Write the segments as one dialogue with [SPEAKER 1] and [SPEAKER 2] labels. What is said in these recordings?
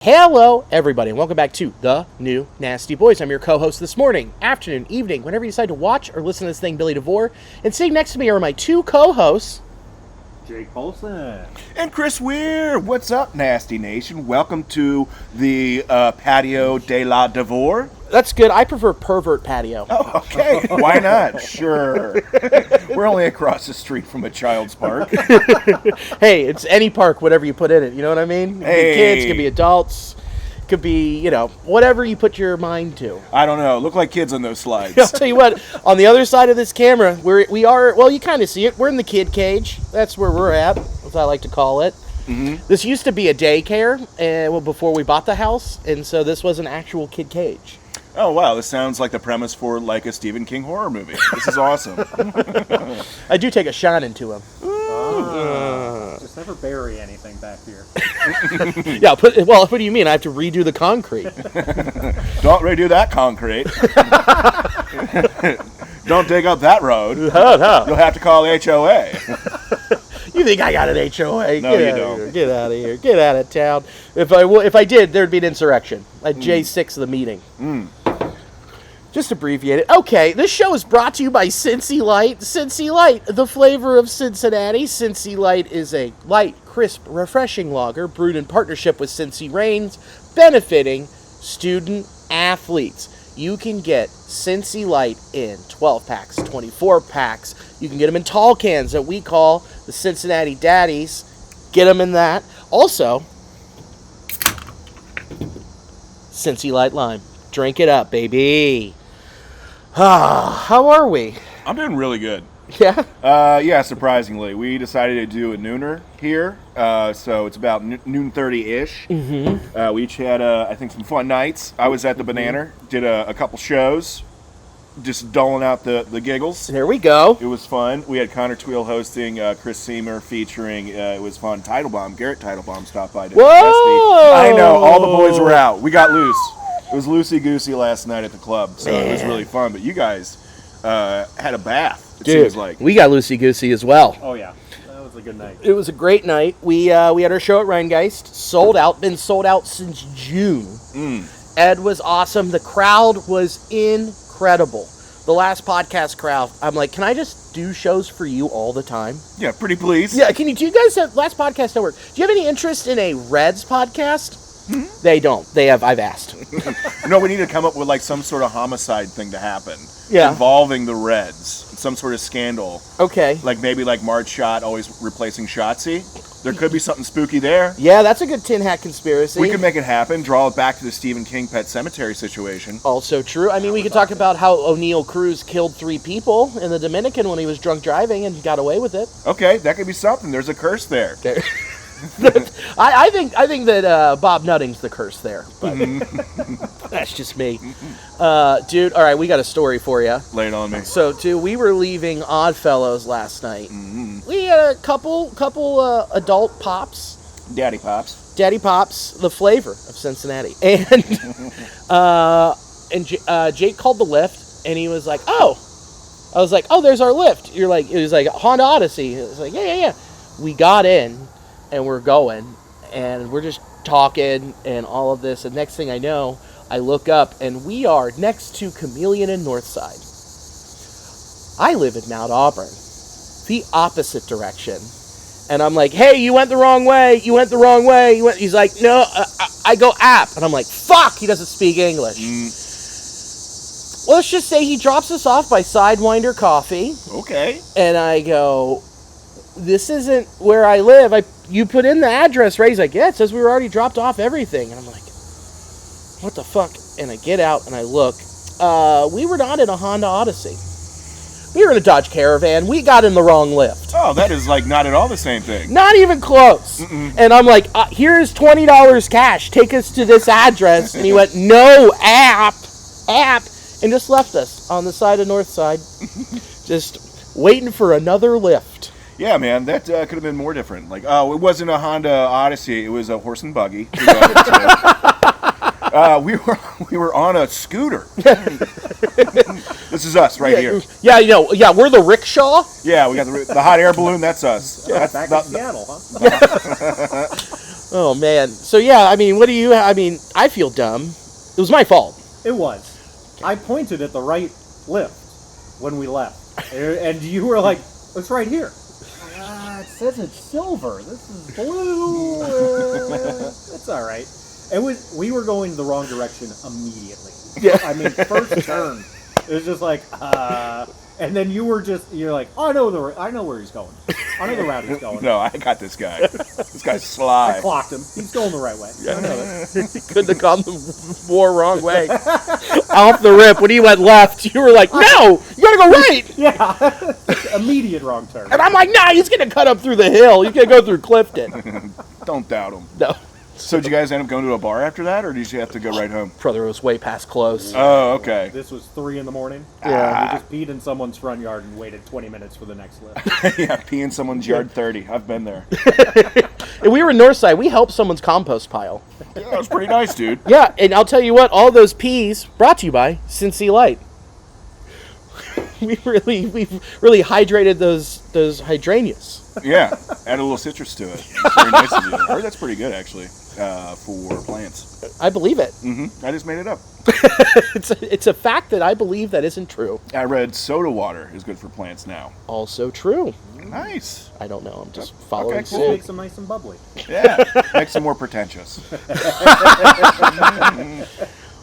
[SPEAKER 1] Hello, everybody, and welcome back to The New Nasty Boys. I'm your co-host this morning, afternoon, evening, whenever you decide to watch or listen to this thing, Billy DeVore. And sitting next to me are my two co-hosts,
[SPEAKER 2] Jake Polson.
[SPEAKER 3] And Chris Weir. What's up, Nasty Nation? Welcome to the Patio de la DeVore.
[SPEAKER 1] That's good. I prefer pervert patio.
[SPEAKER 3] Oh, okay. Why not? Sure. We're only across the street from a child's park.
[SPEAKER 1] Hey, it's any park, whatever you put in it. You know what I mean? It could be kids, could be adults, could be, whatever you put your mind to.
[SPEAKER 3] I don't know. Look like kids on those slides.
[SPEAKER 1] I'll tell you what, on the other side of this camera, we are, well, you kind of see it. We're in the kid cage. That's where we're at, as I like to call it. Mm-hmm. This used to be a daycare before we bought the house, and so this was an actual kid cage.
[SPEAKER 3] Oh, wow. This sounds like the premise for like a Stephen King horror movie. This is awesome.
[SPEAKER 1] I do take a shine into him.
[SPEAKER 2] Just never bury anything back here.
[SPEAKER 1] Yeah, what do you mean? I have to redo the concrete.
[SPEAKER 3] Don't redo that concrete. Don't dig up that road.
[SPEAKER 1] No.
[SPEAKER 3] You'll have to call HOA.
[SPEAKER 1] You think I got an HOA?
[SPEAKER 3] No, you don't.
[SPEAKER 1] Get out of here. Get out of town. If I did, there'd be an insurrection. I'd J6 the meeting. Just abbreviate it. Okay, this show is brought to you by Cincy Light. Cincy Light, the flavor of Cincinnati. Cincy Light is a light, crisp, refreshing lager brewed in partnership with Cincy Reigns, benefiting student athletes. You can get Cincy Light in 12 packs, 24 packs. You can get them in tall cans that we call the Cincinnati Daddies. Get them in that. Also, Cincy Light Lime. Drink it up, baby. How are we?
[SPEAKER 3] I'm doing really good.
[SPEAKER 1] Yeah?
[SPEAKER 3] Yeah, surprisingly. We decided to do a nooner here, so it's about noon 30-ish. Mm-hmm. We each had, I think, some fun nights. I was at the Banana, did a couple shows, just doling out the giggles.
[SPEAKER 1] There we go.
[SPEAKER 3] It was fun. We had Connor Tweel hosting, Chris Seamer featuring, it was fun. Garrett Teitelbaum stopped by.
[SPEAKER 1] Whoa!
[SPEAKER 3] I know, all the boys were out. We got loose. It was loosey-goosey last night at the club, so It was really fun. But you guys had a bath, it seems like.
[SPEAKER 1] We ed loosey-goosey as well.
[SPEAKER 2] Oh, yeah. That was a good night.
[SPEAKER 1] It was a great night. We had our show at Rheingeist. Sold out. Been sold out since June. Ed was awesome. The crowd was incredible. The last podcast crowd, I'm like, can I just do shows for you all the time?
[SPEAKER 3] Yeah, pretty please.
[SPEAKER 1] Yeah, do you guys have, last podcast network, do you have any interest in a Reds podcast? Mm-hmm. They don't. I've asked.
[SPEAKER 3] No, we need to come up with like some sort of homicide thing to happen.
[SPEAKER 1] Yeah.
[SPEAKER 3] Involving the Reds. Some sort of scandal.
[SPEAKER 1] Okay.
[SPEAKER 3] Like maybe like Marge Schott always replacing Shotzi. There could be something spooky there.
[SPEAKER 1] Yeah, that's a good tin hat conspiracy.
[SPEAKER 3] We could make it happen, draw it back to the Stephen King Pet Cemetery situation.
[SPEAKER 1] Also true. I mean, we could talk about how O'Neill Cruz killed 3 people in the Dominican when he was drunk driving and got away with it.
[SPEAKER 3] Okay, that could be something. There's a curse there.
[SPEAKER 1] I think that Bob Nutting's the curse there, but that's just me. Dude, all right, we got a story for you.
[SPEAKER 3] Lay it on me.
[SPEAKER 1] So, dude, we were leaving Oddfellows last night. Mm-hmm. We had a couple adult pops.
[SPEAKER 3] Daddy Pops,
[SPEAKER 1] the flavor of Cincinnati. And Jake called the lift, and he was like, oh. I was like, oh, there's our lift. It was like Honda Odyssey. It was like, yeah. We got in. And we're going, and we're just talking and all of this. And next thing I know, I look up, and we are next to Chameleon and Northside. I live in Mount Auburn, the opposite direction. And I'm like, hey, you went the wrong way. He's like, no, I go app. And I'm like, fuck, he doesn't speak English. Well, let's just say he drops us off by Sidewinder Coffee.
[SPEAKER 3] Okay.
[SPEAKER 1] And I go, this isn't where I live. You put in the address, right? He's like, yeah, it says we were already dropped off everything. And I'm like, what the fuck? And I get out and I look. We were not in a Honda Odyssey. We were in a Dodge Caravan. We got in the wrong lift.
[SPEAKER 3] Oh, that is like not at all the same thing.
[SPEAKER 1] Not even close. And I'm like, here's $20 cash. Take us to this address. And he went, no, app. And just left us on the side of Northside. Just waiting for another lift.
[SPEAKER 3] Yeah, man, that could have been more different. Like, oh, it wasn't a Honda Odyssey; it was a horse and buggy. We were on a scooter. This is us right here.
[SPEAKER 1] Yeah, we're the rickshaw.
[SPEAKER 3] Yeah, we got the hot air balloon. That's us.
[SPEAKER 2] Yeah, back in Seattle, huh?
[SPEAKER 1] Oh, man. So, yeah, I mean, I feel dumb. It was my fault.
[SPEAKER 2] It was. I pointed at the right lift when we left. And you were like, it's right here. It says it's silver. This is blue. It's all right. We were going the wrong direction immediately.
[SPEAKER 1] Yeah.
[SPEAKER 2] I mean, first turn, it was just like, and then you're like, oh, I know where he's going. I know the route he's going.
[SPEAKER 3] No, I got this guy. This guy's sly.
[SPEAKER 2] I clocked him. He's going the right way.
[SPEAKER 1] Yeah.
[SPEAKER 2] I know it.
[SPEAKER 1] Couldn't have gone the more wrong way. Off the rip, when he went left, you were like, no, you gotta go right.
[SPEAKER 2] Yeah. Immediate wrong turn.
[SPEAKER 1] And I'm like, nah, he's gonna cut up through the hill. He's gonna go through Clifton.
[SPEAKER 3] Don't doubt him.
[SPEAKER 1] No.
[SPEAKER 3] So did you guys end up going to a bar after that, or did you have to go right home?
[SPEAKER 1] Brother, it was way past close.
[SPEAKER 3] Oh, okay.
[SPEAKER 2] This was 3 a.m.
[SPEAKER 1] Yeah.
[SPEAKER 2] We just peed in someone's front yard and waited 20 minutes for the next lift.
[SPEAKER 3] Yeah, pee in someone's yard 30. I've been there.
[SPEAKER 1] And we were in Northside. We helped someone's compost pile.
[SPEAKER 3] Yeah, that was pretty nice, dude.
[SPEAKER 1] Yeah, and I'll tell you what, all those peas brought to you by Cincy Light. We really hydrated those hydrangeas.
[SPEAKER 3] Yeah, add a little citrus to it. It's very nice of you. I heard that's pretty good, actually, for plants.
[SPEAKER 1] I believe it.
[SPEAKER 3] Mm-hmm. I just made it up.
[SPEAKER 1] It's a fact that I believe that isn't true.
[SPEAKER 3] I read soda water is good for plants now.
[SPEAKER 1] Also true.
[SPEAKER 3] Nice.
[SPEAKER 1] I don't know. I'm just following
[SPEAKER 3] Okay, cool.
[SPEAKER 1] suit.
[SPEAKER 2] Makes them nice and bubbly.
[SPEAKER 3] Yeah, makes them more pretentious.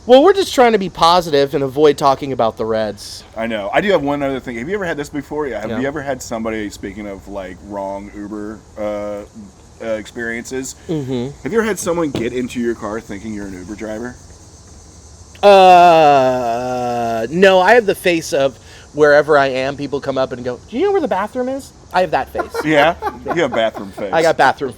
[SPEAKER 1] Well, we're just trying to be positive and avoid talking about the Reds.
[SPEAKER 3] I know. I do have one other thing. Have you ever had this before? Yeah. Have
[SPEAKER 1] Yeah.
[SPEAKER 3] you ever had somebody, speaking of like wrong Uber experiences, have you ever had someone get into your car thinking you're an Uber driver?
[SPEAKER 1] No, I have the face of wherever I am, people come up and go, do you know where the bathroom is? I have that face.
[SPEAKER 3] Yeah? You have bathroom face.
[SPEAKER 1] I got bathroom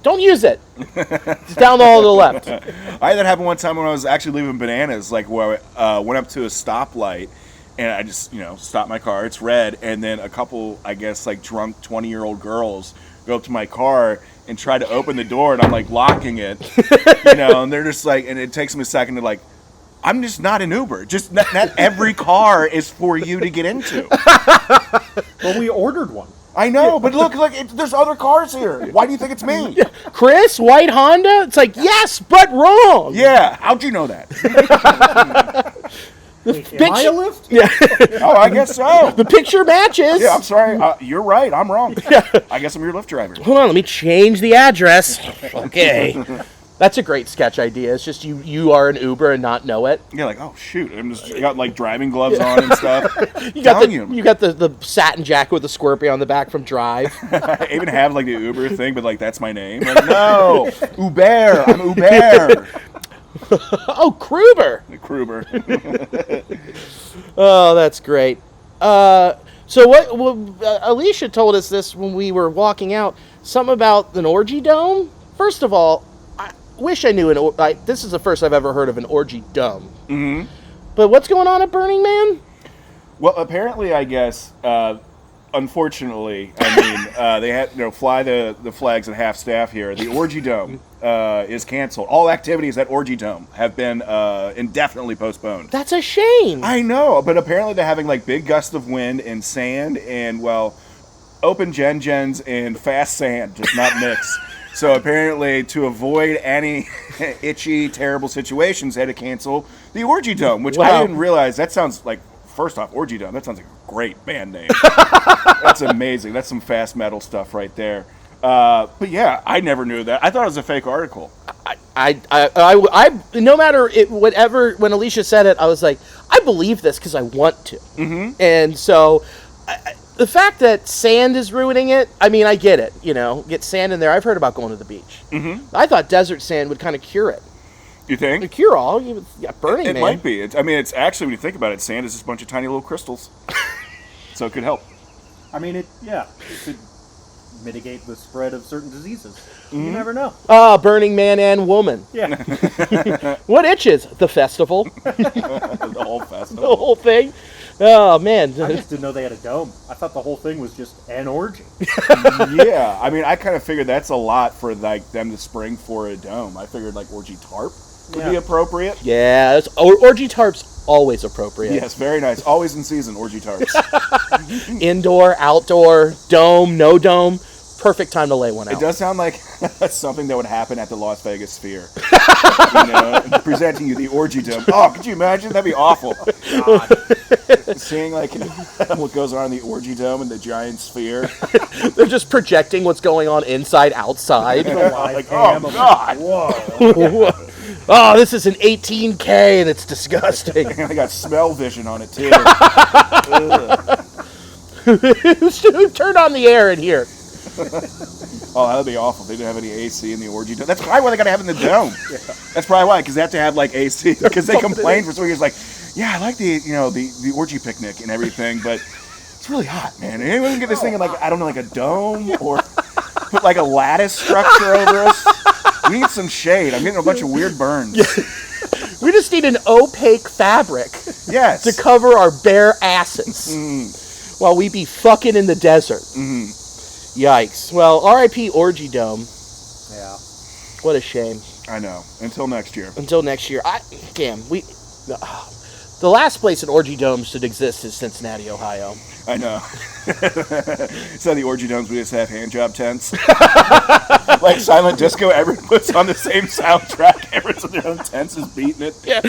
[SPEAKER 1] Don't use it. It's down the hall to the left.
[SPEAKER 3] I had that happen one time when I was actually leaving Bananas, like where I went up to a stoplight and I just, stopped my car. It's red. And then a couple, I guess, like drunk 20-year-old girls go up to my car and try to open the door and I'm like locking it, and they're just like, and it takes them a second to like, I'm just not an Uber. Just not every car is for you to get into.
[SPEAKER 2] Well, we ordered one.
[SPEAKER 3] I know, but look, there's other cars here. Why do you think it's me?
[SPEAKER 1] Chris, white Honda? It's like, yes, but wrong.
[SPEAKER 3] Yeah, how'd you know that?
[SPEAKER 2] Am I a lift?
[SPEAKER 1] Yeah.
[SPEAKER 3] Oh, I guess so.
[SPEAKER 1] The picture matches.
[SPEAKER 3] Yeah, I'm sorry. You're right. I'm wrong. I guess I'm your Lyft driver.
[SPEAKER 1] Hold on, let me change the address. Okay. That's a great sketch idea. It's just you are an Uber and not know it.
[SPEAKER 3] Yeah, like, oh shoot, I got like driving gloves on and stuff.
[SPEAKER 1] You got the satin jacket with the Scorpio on the back from Drive.
[SPEAKER 3] I even have like the Uber thing, but like that's my name. Like, no, Uber. I'm Uber.
[SPEAKER 1] Oh, Kruber.
[SPEAKER 3] Kruber.
[SPEAKER 1] Oh, that's great. So Alicia told us this when we were walking out. Something about an orgy dome. First of all, I wish I knew this is the first I've ever heard of an orgy dome.
[SPEAKER 3] Mm-hmm.
[SPEAKER 1] But what's going on at Burning Man?
[SPEAKER 3] Well, apparently, I guess, unfortunately, they had fly the flags at half staff here. The Orgy Dome is canceled. All activities at Orgy Dome have been indefinitely postponed.
[SPEAKER 1] That's a shame.
[SPEAKER 3] I know, but apparently they're having like big gusts of wind and sand and open gens and fast sand does not mix. So apparently, to avoid any itchy, terrible situations, they had to cancel the Orgy Dome, which I didn't realize. That sounds like, first off, Orgy Dome, that sounds like a great band name. That's amazing. That's some fast metal stuff right there. But yeah, I never knew that. I thought it was a fake article.
[SPEAKER 1] I no matter whatever, when Alicia said it, I was like, I believe this because I want to. Mm-hmm. And so, the fact that sand is ruining it, I get it. Get sand in there. I've heard about going to the beach. Mm-hmm. I thought desert sand would kind of cure it.
[SPEAKER 3] You think?
[SPEAKER 1] The cure all. Burning Man.
[SPEAKER 3] It might be. It's actually, when you think about it, sand is just a bunch of tiny little crystals. So it could help.
[SPEAKER 2] It could mitigate the spread of certain diseases. Mm-hmm. You never know.
[SPEAKER 1] Burning Man and woman.
[SPEAKER 2] Yeah.
[SPEAKER 1] What itches? The festival.
[SPEAKER 3] The whole festival.
[SPEAKER 1] The whole thing. Oh, man.
[SPEAKER 2] I just didn't know they had a dome. I thought the whole thing was just an orgy.
[SPEAKER 3] Yeah. I kind of figured that's a lot for like them to spring for a dome. I figured like orgy tarp would be appropriate.
[SPEAKER 1] Yeah. Orgy tarp's always appropriate.
[SPEAKER 3] Yes, very nice. Always in season, orgy tarps.
[SPEAKER 1] Indoor, outdoor, dome, no dome. perfect time to lay one out.
[SPEAKER 3] It does sound like something that would happen at the Las Vegas Sphere. Presenting you the Orgy Dome. Oh, could you imagine? That'd be awful. God. Seeing like what goes on in the Orgy Dome and the giant sphere.
[SPEAKER 1] They're just projecting what's going on inside, outside.
[SPEAKER 3] Like, oh God!
[SPEAKER 1] Whoa. Oh, this is an 18K and it's disgusting.
[SPEAKER 3] I got smell vision on it too.
[SPEAKER 1] Turn on the air in here.
[SPEAKER 3] Oh, that'd be awful. They didn't have any AC in the Orgy Dome. That's probably why they gotta have it in the dome. Yeah. That's probably why, because they have to have like AC. Because they complained for 2 years, like, yeah, I like the orgy picnic and everything, but it's really hot, man. Anyone can get this thing in like, I don't know, like a dome or put like a lattice structure over us. We need some shade. I'm getting a bunch of weird burns.
[SPEAKER 1] We just need an opaque fabric.
[SPEAKER 3] Yes.
[SPEAKER 1] To cover our bare asses while we be fucking in the desert.
[SPEAKER 3] Mm-hmm.
[SPEAKER 1] Yikes. Well, R.I.P. Orgy Dome.
[SPEAKER 2] Yeah.
[SPEAKER 1] What a shame.
[SPEAKER 3] I know. Until next year.
[SPEAKER 1] The last place an Orgy Dome should exist is Cincinnati, Ohio.
[SPEAKER 3] I know. So the Orgy Domes, we just have hand job tents. Like silent disco, everyone puts on the same soundtrack. Everyone's in their own tents is beating it.
[SPEAKER 1] Yeah.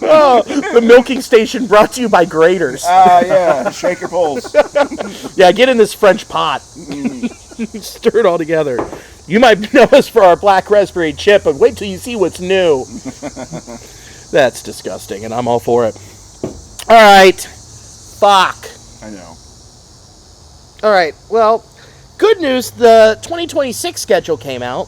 [SPEAKER 1] Oh, the milking station brought to you by graters.
[SPEAKER 3] Yeah. Shake your poles.
[SPEAKER 1] Yeah, get in this French pot. Stir it all together. You might know us for our black raspberry chip, but wait till you see what's new. That's disgusting, and I'm all for it. All right. Fuck.
[SPEAKER 3] I know.
[SPEAKER 1] All right. Well, good news. The 2026 schedule came out.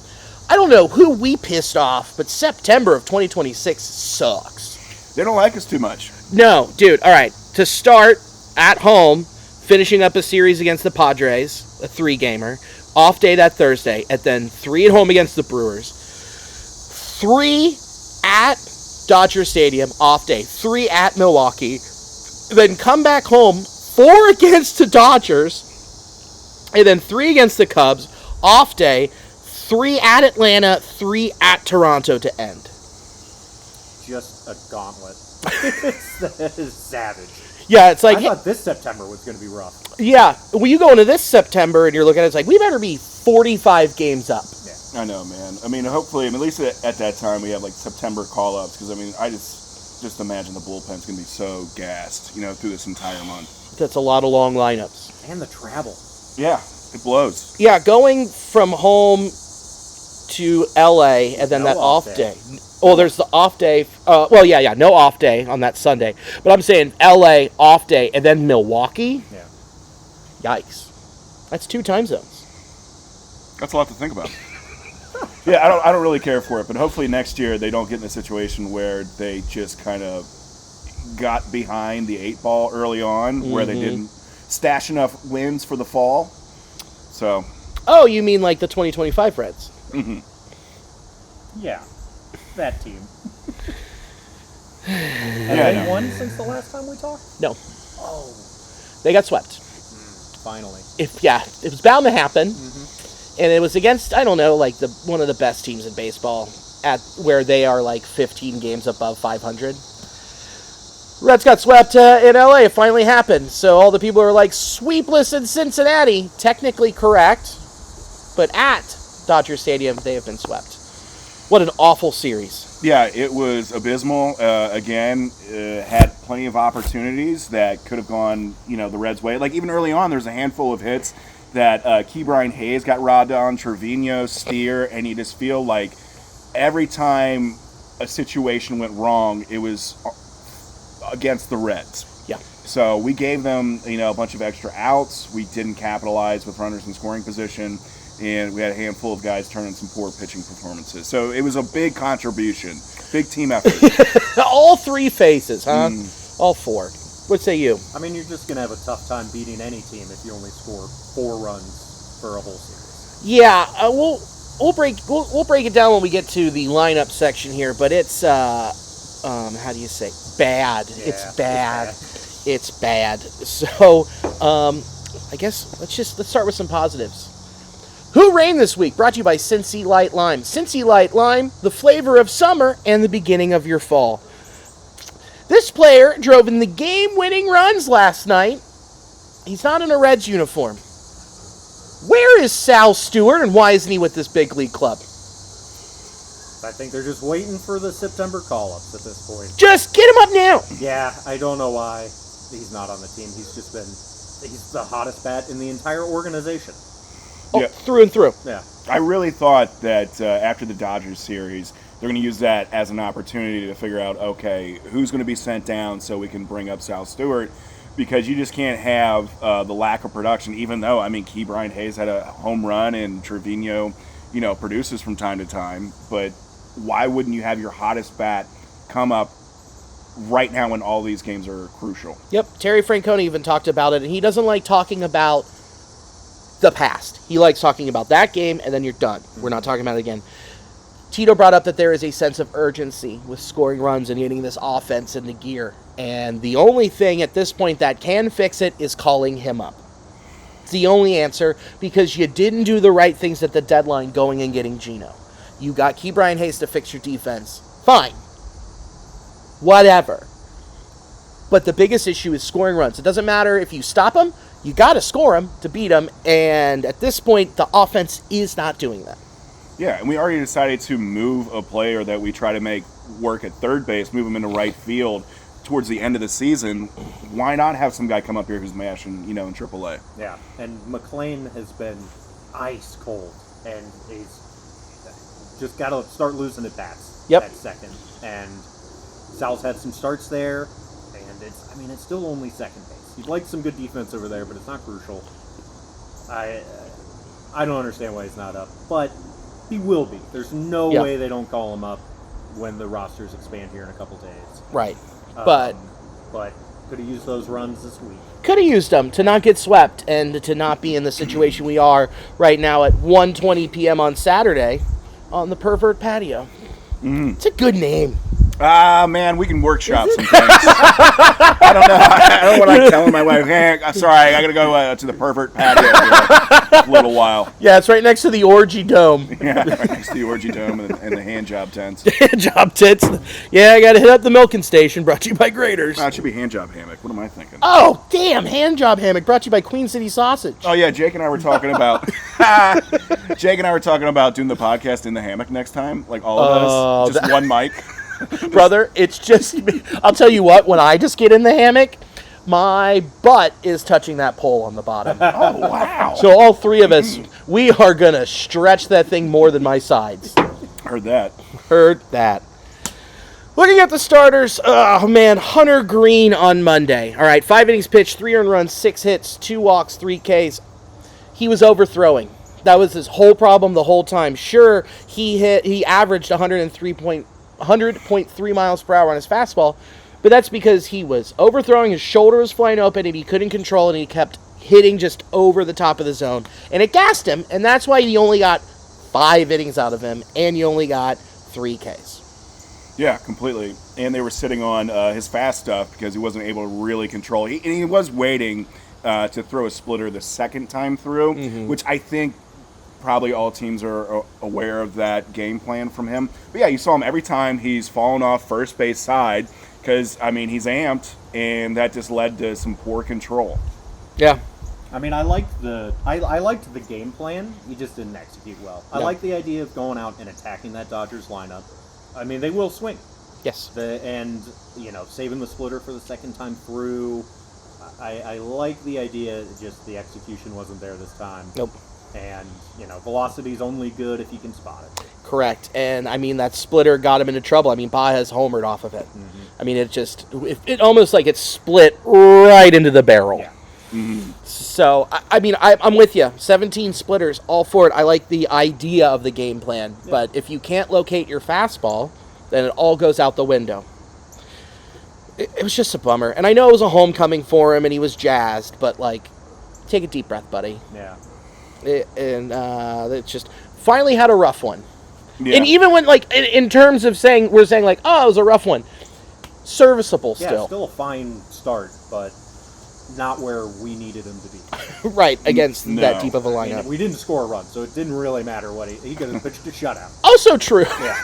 [SPEAKER 1] I don't know who we pissed off, but September of 2026 sucks.
[SPEAKER 3] They don't like us too much.
[SPEAKER 1] No, dude. All right. To start, at home, finishing up a series against the Padres, a 3-gamer. Off day that Thursday, and then 3 at home against the Brewers. 3 at Dodger Stadium, off day. 3 at Milwaukee. Then come back home, 4 against the Dodgers, and then 3 against the Cubs, off day. 3 at Atlanta, 3 at Toronto to end.
[SPEAKER 2] Just a gauntlet. That is savage.
[SPEAKER 1] Yeah, it's like...
[SPEAKER 2] I thought this September was going to be rough.
[SPEAKER 1] Yeah, well, you go into this September and you're looking at it, it's like, we better be 45 games up.
[SPEAKER 3] Yeah. I know, man. I mean, hopefully, at least at that time, we have, like, September call-ups, because, I mean, I just imagine the bullpen's going to be so gassed, through this entire month.
[SPEAKER 1] That's a lot of long lineups.
[SPEAKER 2] And the travel.
[SPEAKER 3] Yeah, it blows.
[SPEAKER 1] Yeah, going from home to LA and then that off day. Oh, there's the off day. No off day on that Sunday. But I'm saying LA off day and then Milwaukee.
[SPEAKER 2] Yeah.
[SPEAKER 1] Yikes. That's 2 time zones.
[SPEAKER 3] That's a lot to think about. Yeah, I don't really care for it, but hopefully next year they don't get in a situation where they just kind of got behind the 8 ball early on, where they didn't stash enough wins for the fall. So.
[SPEAKER 1] Oh, you mean like the 2025 Reds?
[SPEAKER 3] Mm-hmm.
[SPEAKER 2] Yeah, that team. Have they won since the last time we talked?
[SPEAKER 1] No.
[SPEAKER 2] Oh.
[SPEAKER 1] They got swept.
[SPEAKER 2] Finally.
[SPEAKER 1] It was bound to happen. Mm-hmm. And it was against, I don't know, like one of the best teams in baseball, at where they are like 15 games above 500. Reds got swept in LA. It finally happened. So all the people are like, sweepless in Cincinnati. Technically correct. But at Dodger Stadium, they have been swept. What an awful series.
[SPEAKER 3] Yeah, it was abysmal. Again, had plenty of opportunities that could have gone, the Reds' way. Like, even early on, there's a handful of hits that Ke'Bryan Hayes got robbed on, Trevino, Steer, and you just feel like every time a situation went wrong, it was against the Reds.
[SPEAKER 1] Yeah.
[SPEAKER 3] So we gave them, a bunch of extra outs. We didn't capitalize with runners in scoring position. And we had a handful of guys turning some poor pitching performances. So it was a big contribution, big team effort.
[SPEAKER 1] All 3 phases, huh? All 4. What say you?
[SPEAKER 2] I mean, you're just going to have a tough time beating any team if you only score 4 runs for a whole series.
[SPEAKER 1] Yeah, we'll break it down when we get to the lineup section here. But it's how do you say, bad?
[SPEAKER 2] Yeah,
[SPEAKER 1] It's bad. So I guess let's start with some positives. Who reigned this week? Brought to you by Cincy Light Lime. Cincy Light Lime, the flavor of summer and the beginning of your fall. This player drove in the game-winning runs last night. He's not in a Reds uniform. Where is Sal Stewart, and why isn't he with this big league club?
[SPEAKER 2] I think they're just waiting for the September call-ups at this point.
[SPEAKER 1] Just get him up now.
[SPEAKER 2] Yeah, I don't know why he's not on the team. He's the hottest bat in the entire organization.
[SPEAKER 1] Oh, through and through.
[SPEAKER 2] Yeah.
[SPEAKER 3] I really thought that after the Dodgers series, they're going to use that as an opportunity to figure out, okay, who's going to be sent down so we can bring up Sal Stewart, because you just can't have the lack of production, even though, Key Brian Hayes had a home run and Trevino, produces from time to time, but why wouldn't you have your hottest bat come up right now when all these games are crucial?
[SPEAKER 1] Yep, Terry Francona even talked about it, and he doesn't like talking about the past. He likes talking about that game, and then you're done. We're not talking about it again. Tito brought up that there is a sense of urgency with scoring runs and getting this offense into gear, and the only thing at this point that can fix it is calling him up. It's the only answer, because you didn't do the right things at the deadline going and getting Gino. You got Key Brian Hayes to fix your defense. Fine. Whatever. But the biggest issue is scoring runs. It doesn't matter if you stop them, you got to score them to beat them, and at this point, the offense is not doing that.
[SPEAKER 3] Yeah, and we already decided to move a player that we try to make work at third base, move him into right field towards the end of the season. Why not have some guy come up here who's mashing, in AAA?
[SPEAKER 2] Yeah, and McLean has been ice cold, and he's just got to start losing at bats at second. And Sal's had some starts there, and it's still only second base. You'd like some good defense over there, but it's not crucial. I don't understand why he's not up, but he will be. There's no way they don't call him up when the rosters expand here in a couple days.
[SPEAKER 1] Right. But
[SPEAKER 2] could have used those runs this week.
[SPEAKER 1] Could have used them to not get swept and to not be in the situation we are right now at 1:20 p.m. on Saturday on the Pervert Patio.
[SPEAKER 3] Mm-hmm.
[SPEAKER 1] It's a good name.
[SPEAKER 3] Man, we can workshop some things. I don't know. I don't want to telling my wife, hey, sorry, I got to go to the Pervert Patio for a little while.
[SPEAKER 1] Yeah, it's right next to the Orgy Dome.
[SPEAKER 3] Yeah, right next to the Orgy Dome and the hand job tents.
[SPEAKER 1] Hand job tents. Yeah, I got to hit up the milking station, brought to you by Graders.
[SPEAKER 3] It should be hand job hammock. What am I thinking?
[SPEAKER 1] Oh, damn, hand job hammock, brought to you by Queen City Sausage.
[SPEAKER 3] Oh, yeah, Jake and I were talking about doing the podcast in the hammock next time, like all of us, just one mic.
[SPEAKER 1] Brother, it's just, I'll tell you what, when I just get in the hammock, my butt is touching that pole on the bottom.
[SPEAKER 3] Oh, wow.
[SPEAKER 1] So all three of us, we are going to stretch that thing more than my sides.
[SPEAKER 3] Heard that.
[SPEAKER 1] Looking at the starters, oh man, Hunter Green on Monday. All right, 5 innings pitched, 3 earned runs, 6 hits, 2 walks, 3 Ks. He was overthrowing. That was his whole problem the whole time. Sure, he averaged 100.3 miles per hour on his fastball, but that's because he was overthrowing, his shoulder was flying open, and he couldn't control it, and he kept hitting just over the top of the zone. And it gassed him, and that's why you only got 5 innings out of him, and you only got 3 Ks.
[SPEAKER 3] Yeah, completely. And they were sitting on his fast stuff because he wasn't able to really control. He was waiting to throw a splitter the second time through, which I think probably all teams are aware of that game plan from him. But yeah, you saw him every time he's fallen off first base side because, he's amped, and that just led to some poor control.
[SPEAKER 1] Yeah.
[SPEAKER 2] I liked the game plan. He just didn't execute well. I like the idea of going out and attacking that Dodgers lineup. They will swing.
[SPEAKER 1] Yes.
[SPEAKER 2] Saving the splitter for the second time through. I like the idea, just the execution wasn't there this time.
[SPEAKER 1] Nope.
[SPEAKER 2] And, velocity's only good if you can spot it.
[SPEAKER 1] Correct. And, that splitter got him into trouble. Baez homered off of it. Mm-hmm. It almost like it split right into the barrel.
[SPEAKER 2] Yeah.
[SPEAKER 1] Mm-hmm. So, I'm with you. 17 splitters, all for it. I like the idea of the game plan. Yeah. But if you can't locate your fastball, then it all goes out the window. It was just a bummer. And I know it was a homecoming for him, and he was jazzed. But, take a deep breath, buddy.
[SPEAKER 2] Yeah.
[SPEAKER 1] It just finally had a rough one.
[SPEAKER 3] Yeah.
[SPEAKER 1] And even when, in terms of we're saying, it was a rough one. Serviceable still.
[SPEAKER 2] Yeah, still a fine start, but not where we needed him to be.
[SPEAKER 1] Right, against that deep of a lineup.
[SPEAKER 2] We didn't score a run, so it didn't really matter what he could have pitched a shutout.
[SPEAKER 1] Also true.
[SPEAKER 2] Yeah.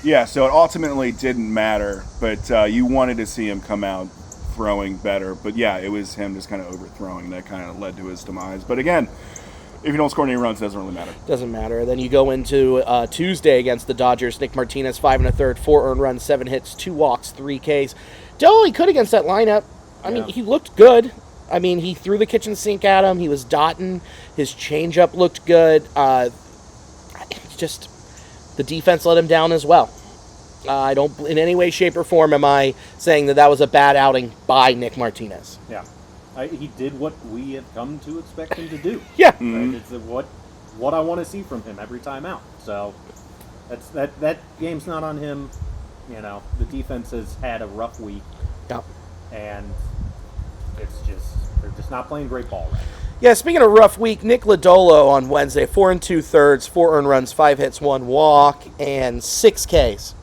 [SPEAKER 3] Yeah, so it ultimately didn't matter, but you wanted to see him come out throwing better. But yeah, it was him just kind of overthrowing that kind of led to his demise. But again, If you don't score any runs, it doesn't really matter.
[SPEAKER 1] Doesn't matter. Then you go into Tuesday against the Dodgers. Nick Martinez, 5 1/3, 4 earned runs, 7 hits, 2 walks, 3 Ks. Did all he could against that lineup. I mean, he looked good. I mean, he threw the kitchen sink at him. He was dotting. His changeup looked good. Just the defense let him down as well. I don't, in any way, shape, or form, am I saying that was a bad outing by Nick Martinez.
[SPEAKER 2] Yeah. He did what we have come to expect him to do.
[SPEAKER 1] Yeah.
[SPEAKER 2] Right? It's what I want to see from him every time out. So that game's not on him. You know, the defense has had a rough week.
[SPEAKER 1] Yeah.
[SPEAKER 2] And they're just not playing great ball right now.
[SPEAKER 1] Yeah, speaking of rough week, Nick Lodolo on Wednesday, 4 2/3, 4 earned runs, 5 hits, 1 walk, and 6 Ks.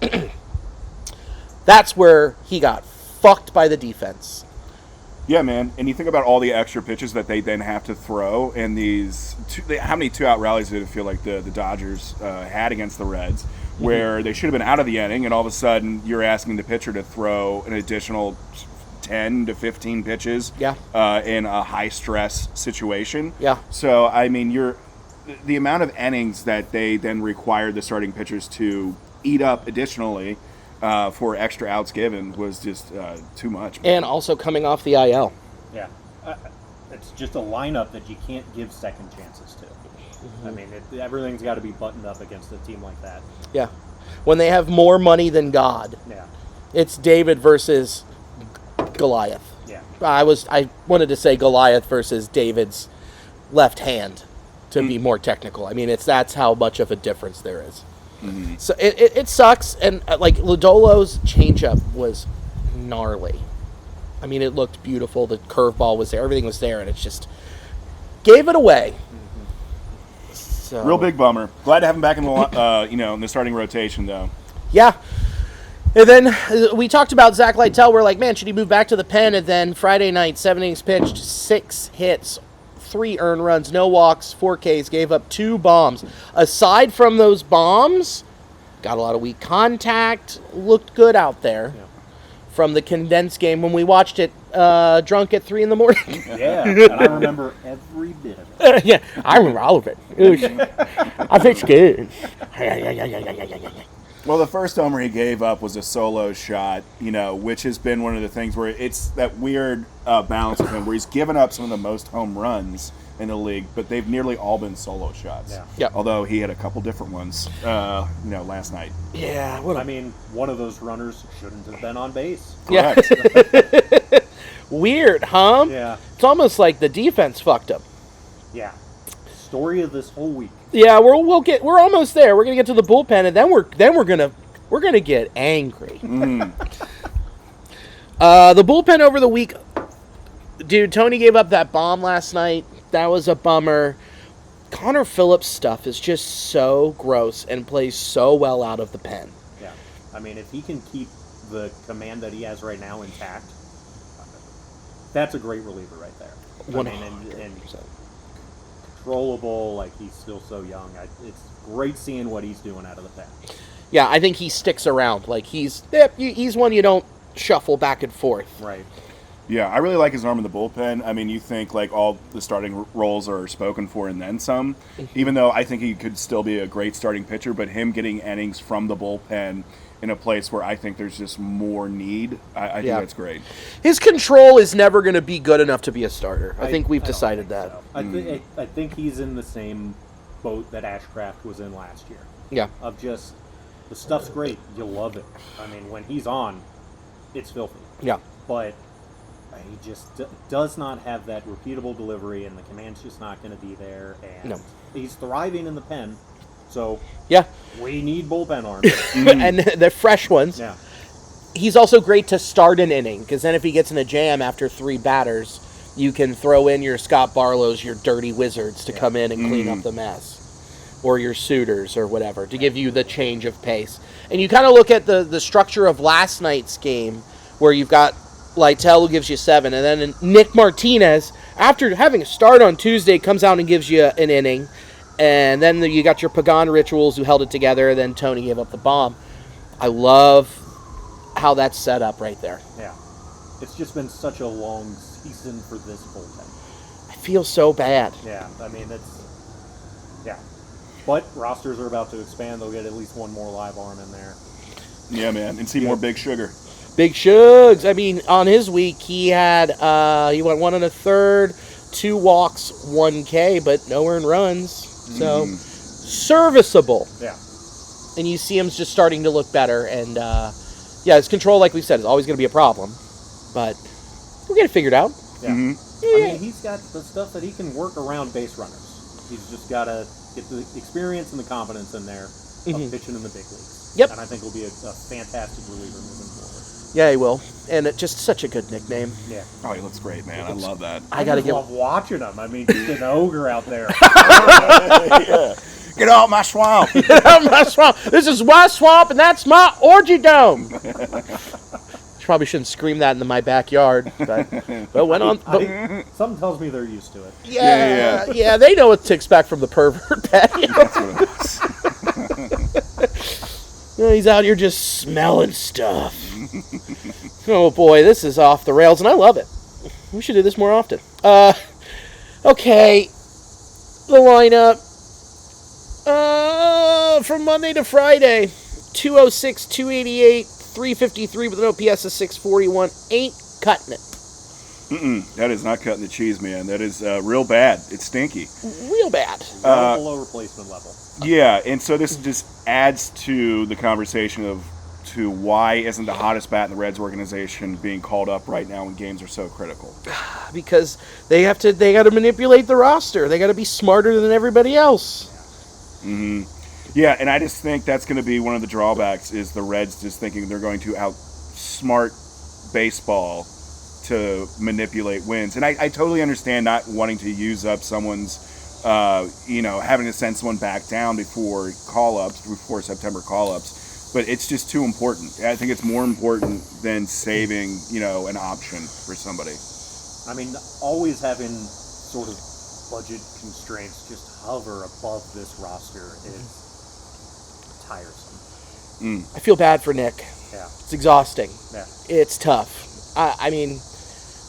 [SPEAKER 1] That's where he got fucked by the defense.
[SPEAKER 3] Yeah, man. And you think about all the extra pitches that they then have to throw, and how many 2-out rallies did it feel like the Dodgers had against the Reds, where they should have been out of the inning, and all of a sudden you're asking the pitcher to throw an additional 10 to 15 pitches in a high-stress situation.
[SPEAKER 1] Yeah.
[SPEAKER 3] So, I mean, the amount of innings that they then required the starting pitchers to eat up additionally for extra outs given was just too much.
[SPEAKER 1] And also coming off the IL.
[SPEAKER 2] Yeah. It's just a lineup that you can't give second chances to. I mean, everything's got to be buttoned up against a team like that.
[SPEAKER 1] Yeah. When they have more money than God.
[SPEAKER 2] Yeah.
[SPEAKER 1] It's David versus Goliath.
[SPEAKER 2] Yeah.
[SPEAKER 1] I wanted to say Goliath versus David's left hand to be more technical. I mean, that's how much of a difference there is. Mm-hmm. So it sucks, and like Lodolo's changeup was gnarly. I mean, it looked beautiful. The curveball was there. Everything was there, and it just gave it away. Mm-hmm. So,
[SPEAKER 3] real big bummer. Glad to have him back in the in the starting rotation, though.
[SPEAKER 1] Yeah. And then we talked about Zach Lytle. We're like, man, should he move back to the pen? And then Friday night, 7 innings pitched, 6 hits, 3 earned runs, no walks, 4 Ks, gave up 2 bombs. Aside from those bombs, got a lot of weak contact, looked good out there. Yeah. From the condensed game when we watched it drunk at 3 in the morning.
[SPEAKER 2] Yeah, and I remember every bit of it.
[SPEAKER 1] Yeah, I remember all of it. I pitched good.
[SPEAKER 3] Well, the first homer he gave up was a solo shot, which has been one of the things where it's that weird balance with him, where he's given up some of the most home runs in the league, but they've nearly all been solo shots.
[SPEAKER 1] Yeah. Yep.
[SPEAKER 3] Although he had a couple different ones, last night.
[SPEAKER 1] Yeah.
[SPEAKER 2] One of those runners shouldn't have been on base.
[SPEAKER 3] Correct.
[SPEAKER 1] Yeah. Weird, huh?
[SPEAKER 2] Yeah.
[SPEAKER 1] It's almost like the defense fucked him.
[SPEAKER 2] Yeah. Story of this whole week.
[SPEAKER 1] Yeah, we're almost there. We're gonna get to the bullpen, and then we're gonna get angry. The bullpen over the week, dude. Tony gave up that bomb last night. That was a bummer. Connor Phillips' stuff is just so gross and plays so well out of the pen.
[SPEAKER 2] Yeah, I mean, if he can keep the command that he has right now intact, that's a great reliever right there.
[SPEAKER 1] 100%.
[SPEAKER 2] And controllable, like he's still so young. It's great seeing what he's doing out of the pen.
[SPEAKER 1] Yeah, I think he sticks around. Like he's one you don't shuffle back and forth.
[SPEAKER 2] Right.
[SPEAKER 3] Yeah, I really like his arm in the bullpen. I mean, you think like all the starting roles are spoken for and then some, even though I think he could still be a great starting pitcher, but him getting innings from the bullpen in a place where I think there's just more need, I think that's great.
[SPEAKER 1] His control is never going to be good enough to be a starter. I think we've decided that.
[SPEAKER 2] So. I think he's in the same boat that Ashcraft was in last year.
[SPEAKER 1] Yeah.
[SPEAKER 2] Of just, the stuff's great. You'll love it. I mean, when he's on, it's filthy.
[SPEAKER 1] Yeah.
[SPEAKER 2] But he just does not have that repeatable delivery, and the command's just not going to be there. And he's thriving in the pen. So we need bullpen arms.
[SPEAKER 1] And the fresh ones.
[SPEAKER 2] Yeah.
[SPEAKER 1] He's also great to start an inning, because then if he gets in a jam after 3 batters, you can throw in your Scott Barlows, your dirty wizards to come in and clean up the mess. Or your suitors or whatever, to give you the change of pace. And you kind of look at the structure of last night's game, where you've got Lytle, who gives you 7, and then Nick Martinez, after having a start on Tuesday, comes out and gives you an inning. And then you got your Pagan Rituals, who held it together, and then Tony gave up the bomb. I love how that's set up right there.
[SPEAKER 2] Yeah. It's just been such a long season for this bullpen.
[SPEAKER 1] I feel so bad.
[SPEAKER 2] Yeah, I mean, But rosters are about to expand. They'll get at least one more live arm in there.
[SPEAKER 3] Yeah, man, and see more Big Sugar.
[SPEAKER 1] Big Shugs. I mean, on his week, he had he went 1 1/3, 2 walks, 1 K, but no earned runs. So serviceable.
[SPEAKER 2] Yeah.
[SPEAKER 1] And you see him just starting to look better. And yeah, his control, like we said, is always going to be a problem. But we'll get it figured out.
[SPEAKER 2] Yeah. I mean, he's got the stuff that he can work around base runners. He's just got to get the experience and the confidence in there of pitching in the big leagues.
[SPEAKER 1] Yep.
[SPEAKER 2] And I think he'll be a fantastic reliever moving forward.
[SPEAKER 1] Yeah, he will. And just such a good nickname.
[SPEAKER 2] Yeah.
[SPEAKER 3] Oh, he looks great, man. I love that.
[SPEAKER 1] I gotta
[SPEAKER 2] love watching him. I mean, he's an ogre out there.
[SPEAKER 3] Yeah. Get out my swamp.
[SPEAKER 1] My swamp. This is my swamp, and that's my orgy dome. Probably shouldn't scream that in my backyard, but went on. But,
[SPEAKER 2] something tells me they're used to it.
[SPEAKER 1] Yeah, they know what to expect from the pervert patio. He's out here just smelling stuff. Oh boy, this is off the rails, and I love it. We should do this more often. Okay, the lineup from Monday to Friday: 206, 288, 353 with an OPS of 641. Ain't cutting it.
[SPEAKER 3] That is not cutting the cheese, man. That is real bad. It's stinky.
[SPEAKER 1] Real bad.
[SPEAKER 2] Well below replacement level.
[SPEAKER 3] Yeah, and so this just adds to the conversation of why isn't the hottest bat in the Reds organization being called up right now when games are so critical?
[SPEAKER 1] Because they got to manipulate the roster. They got to be smarter than everybody else.
[SPEAKER 3] Yeah, and I just think that's going to be one of the drawbacks is the Reds just thinking they're going to outsmart baseball to manipulate wins. And I totally understand not wanting to use up someone's, having to send someone back down before September call-ups. But it's just too important. I think it's more important than saving, an option for somebody.
[SPEAKER 2] I mean, always having sort of budget constraints just hover above this roster is tiresome.
[SPEAKER 1] I feel bad for Nick.
[SPEAKER 2] Yeah.
[SPEAKER 1] It's exhausting.
[SPEAKER 2] Yeah.
[SPEAKER 1] It's tough. I mean,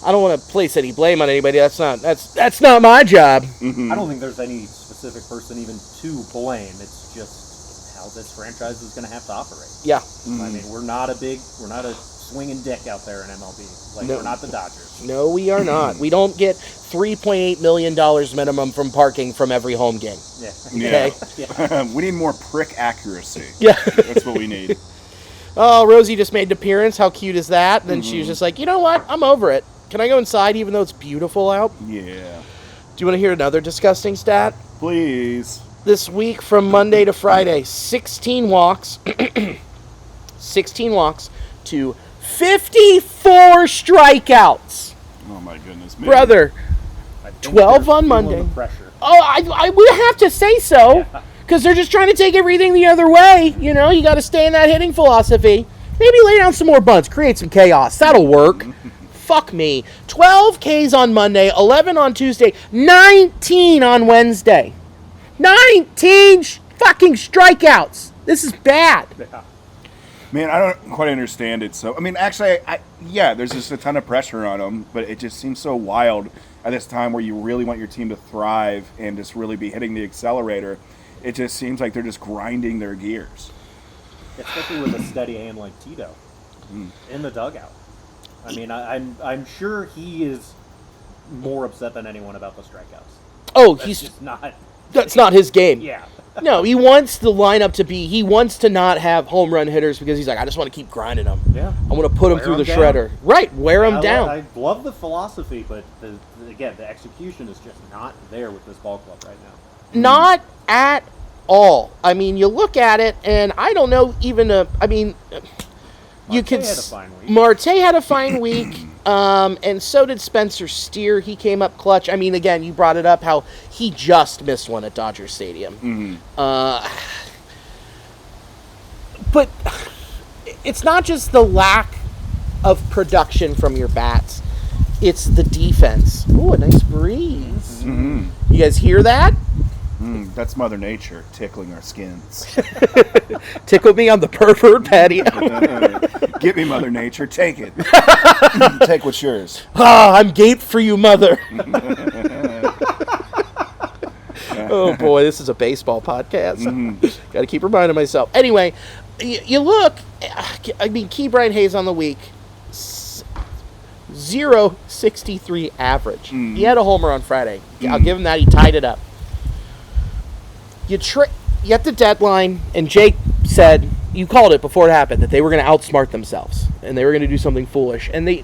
[SPEAKER 1] I don't want to place any blame on anybody. That's not my job.
[SPEAKER 2] I don't think there's any specific person even to blame. It's just how this franchise is going to have to operate.
[SPEAKER 1] Yeah.
[SPEAKER 2] I mean, we're not a swinging dick out there in MLB.
[SPEAKER 1] No.
[SPEAKER 2] We're not the Dodgers.
[SPEAKER 1] No, we are not. We don't get $3.8 million minimum from parking from every home game.
[SPEAKER 2] Yeah.
[SPEAKER 1] Okay?
[SPEAKER 3] We need more prick accuracy.
[SPEAKER 1] Yeah.
[SPEAKER 3] That's what we need.
[SPEAKER 1] Oh, Rosie just made an appearance. How cute is that? And then she was just like, you know what? I'm over it. Can I go inside even though it's beautiful out?
[SPEAKER 3] Yeah.
[SPEAKER 1] Do you want to hear another disgusting stat?
[SPEAKER 3] Please.
[SPEAKER 1] This week from Monday to Friday, 16 walks. 16 walks to 54 strikeouts.
[SPEAKER 3] Oh, my goodness. Man.
[SPEAKER 1] Brother,
[SPEAKER 2] I think
[SPEAKER 1] 12
[SPEAKER 2] they're
[SPEAKER 1] on
[SPEAKER 2] feeling
[SPEAKER 1] Monday.
[SPEAKER 2] the pressure.
[SPEAKER 1] Oh, I would have to say so. Because they're just trying to take everything the other way. You know, you got to stay in that hitting philosophy. Maybe lay down some more bunts, create some chaos. That'll work. Fuck me. 12 Ks on Monday, 11 on Tuesday, 19 on Wednesday. 19 fucking strikeouts. This is bad.
[SPEAKER 3] Man, I don't quite understand it. So, I mean, actually, there's just a ton of pressure on them, but it just seems so wild at this time where you really want your team to thrive and just really be hitting the accelerator. It just seems like they're just grinding their gears.
[SPEAKER 2] Especially with a steady hand like Tito in the dugout. I mean, I'm sure he is more upset than anyone about the strikeouts.
[SPEAKER 1] Oh,
[SPEAKER 2] That's
[SPEAKER 1] not his game.
[SPEAKER 2] Yeah.
[SPEAKER 1] No, he wants the lineup to be, he wants to not have home run hitters because he's like, I just want to keep grinding them.
[SPEAKER 2] Yeah.
[SPEAKER 1] I want to put them through the shredder. Right, wear them down.
[SPEAKER 2] I love the philosophy, but the execution is just not there with this ball club right now.
[SPEAKER 1] Not at all. I mean, you look at it, and I don't know even Marte had a fine week, and so did Spencer Steer. He came up clutch. I mean, again, you brought it up how he just missed one at Dodger Stadium. But it's not just the lack of production from your bats. It's the defense. Ooh, a nice breeze. You guys hear that?
[SPEAKER 3] That's Mother Nature tickling our skins.
[SPEAKER 1] Tickle me on the pervert patio.
[SPEAKER 3] Get me, Mother Nature. Take it. Take what's yours.
[SPEAKER 1] I'm gaped for you, mother. Oh boy, this is a baseball podcast. Got to keep reminding myself. Anyway, you look. I mean, Key Brian Hayes on the week, 0.63 average. He had a homer on Friday. I'll give him that. He tied it up. You at the deadline, and Jake said, you called it before it happened, that they were going to outsmart themselves and they were going to do something foolish. And they,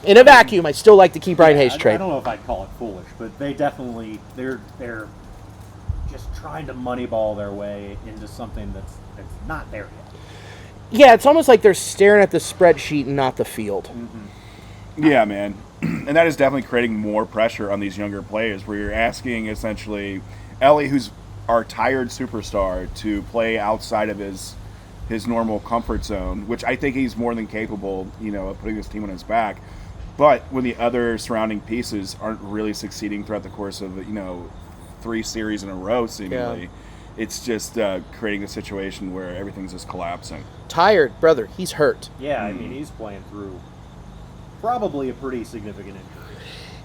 [SPEAKER 1] in a vacuum, I still like the Key Brian Hayes trade.
[SPEAKER 2] I don't know if I'd call it foolish, but they're just trying to moneyball their way into something that's not there yet.
[SPEAKER 1] Yeah, it's almost like they're staring at the spreadsheet and not the field.
[SPEAKER 3] Yeah, man. And that is definitely creating more pressure on these younger players, where you're asking essentially Ellie, who's our tired superstar, to play outside of his normal comfort zone, which I think he's more than capable, of putting this team on his back. But when the other surrounding pieces aren't really succeeding throughout the course of 3 series in a row, seemingly, it's just creating a situation where everything's just collapsing.
[SPEAKER 1] Tired, brother. He's hurt.
[SPEAKER 2] Yeah, I mean, he's playing through probably a pretty significant injury.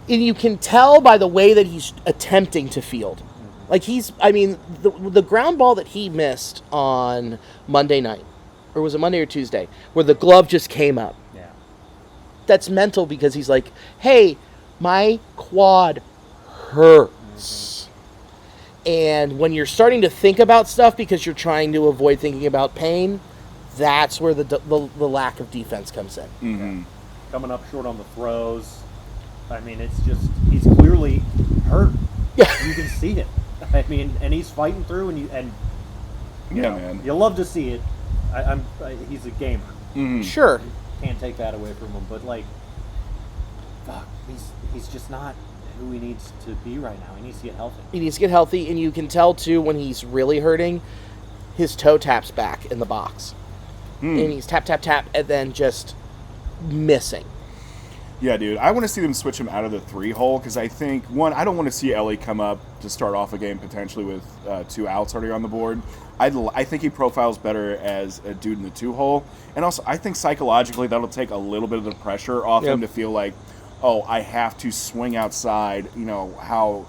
[SPEAKER 1] And you can tell by the way that he's attempting to field. Like the ground ball that he missed on Monday night, or was it Monday or Tuesday, where the glove just came up.
[SPEAKER 2] Yeah.
[SPEAKER 1] That's mental, because he's like, hey, my quad hurts. And when you're starting to think about stuff because you're trying to avoid thinking about pain, that's where the lack of defense comes in.
[SPEAKER 3] Mm-hmm.
[SPEAKER 2] Coming up short on the throws. I mean, it's just, he's clearly hurt.
[SPEAKER 1] Yeah.
[SPEAKER 2] You can see it. I mean, and he's fighting through, and
[SPEAKER 3] man,
[SPEAKER 2] you love to see it. He's a gamer.
[SPEAKER 3] Mm-hmm.
[SPEAKER 1] Sure.
[SPEAKER 2] Can't take that away from him, but fuck, he's just not who he needs to be right now. He needs to get healthy.
[SPEAKER 1] He needs to get healthy, and you can tell too when he's really hurting, his toe taps back in the box, and he's tap tap tap, and then just missing.
[SPEAKER 3] Yeah, dude. I want to see them switch him out of the 3-hole, because I think, one, I don't want to see Ellie come up to start off a game potentially with 2 outs already on the board. I think he profiles better as a dude in the 2-hole. And also, I think psychologically that'll take a little bit of the pressure off him to feel like, oh, I have to swing outside, how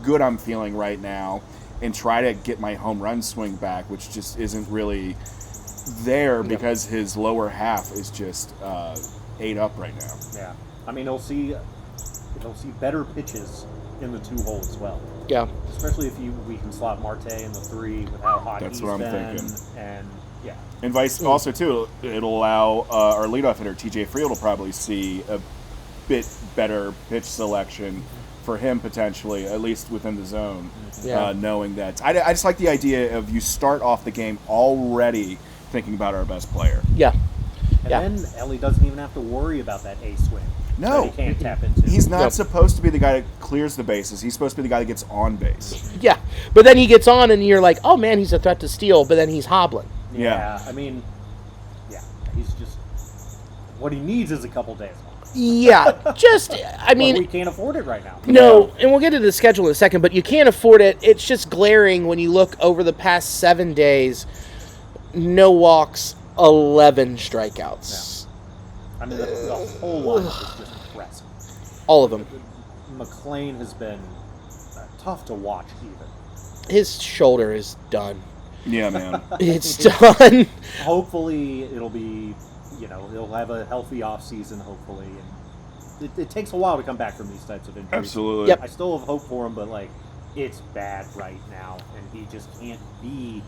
[SPEAKER 3] good I'm feeling right now, and try to get my home run swing back, which just isn't really there because his lower half is just ate up right now.
[SPEAKER 2] Yeah. I mean, he'll see better pitches in the 2-hole as well.
[SPEAKER 1] Yeah.
[SPEAKER 2] Especially if we can slot Marte in the 3 with how hot
[SPEAKER 3] That's
[SPEAKER 2] he's
[SPEAKER 3] what I'm
[SPEAKER 2] been.
[SPEAKER 3] thinking.
[SPEAKER 2] And yeah.
[SPEAKER 3] And vice also too, it'll allow our leadoff hitter TJ Friel to probably see a bit better pitch selection for him potentially, at least within the zone.
[SPEAKER 1] Yeah.
[SPEAKER 3] Knowing that, I just like the idea of you start off the game already thinking about our best player.
[SPEAKER 1] Yeah.
[SPEAKER 2] And then Ellie doesn't even have to worry about that A swing.
[SPEAKER 3] No.
[SPEAKER 2] That he can't tap into.
[SPEAKER 3] He's not supposed to be the guy that clears the bases. He's supposed to be the guy that gets on base.
[SPEAKER 1] Yeah. But then he gets on, and you're like, oh man, he's a threat to steal. But then he's hobbling.
[SPEAKER 2] Yeah. I mean, he's just, what he needs is a couple days off.
[SPEAKER 1] Yeah. I mean,
[SPEAKER 2] we can't afford it right now.
[SPEAKER 1] No, and we'll get into the schedule in a second, but you can't afford it. It's just glaring when you look over the past 7 days. No walks, 11 strikeouts.
[SPEAKER 2] Yeah. I mean, the whole lineup is just impressive.
[SPEAKER 1] All of them.
[SPEAKER 2] McLean has been tough to watch even.
[SPEAKER 1] His shoulder is done.
[SPEAKER 3] Yeah, man.
[SPEAKER 1] It's done.
[SPEAKER 2] Hopefully it'll be, he'll have a healthy off season, hopefully. And it takes a while to come back from these types of injuries.
[SPEAKER 3] Absolutely.
[SPEAKER 1] Yep.
[SPEAKER 2] I still have hope for him, but, it's bad right now, and he just can't be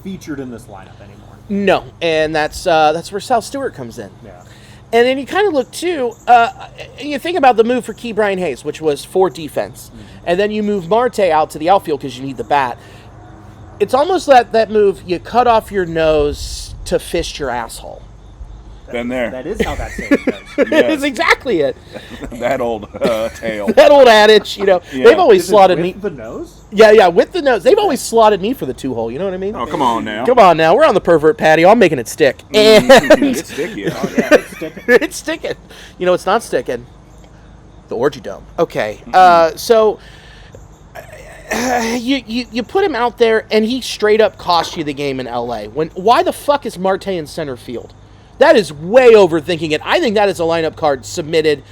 [SPEAKER 2] featured in this lineup anymore.
[SPEAKER 1] No, and that's where Sal Stewart comes in.
[SPEAKER 2] Yeah.
[SPEAKER 1] And then you kind of look, too, and you think about the move for Key Brian Hayes, which was for defense. Mm-hmm. And then you move Marte out to the outfield because you need the bat. It's almost that move, you cut off your nose to fist your asshole.
[SPEAKER 3] Been there.
[SPEAKER 2] That is how that saying goes.
[SPEAKER 1] That's exactly it.
[SPEAKER 3] That old tale.
[SPEAKER 1] That old adage, they've always slotted me.
[SPEAKER 2] With the nose?
[SPEAKER 1] Yeah, with the nose. They've always slotted me for the 2-hole, you know what I mean?
[SPEAKER 3] Oh, come on now.
[SPEAKER 1] Come on now. We're on the pervert patio. I'm making it stick. And
[SPEAKER 3] It's sticky.
[SPEAKER 2] Oh, yeah, it's sticking.
[SPEAKER 1] it's sticking. It's not sticking. The Orgy Dome. Okay. So you put him out there, and he straight up cost you the game in L.A. Why the fuck is Marte in center field? That is way overthinking it. I think that is a lineup card submitted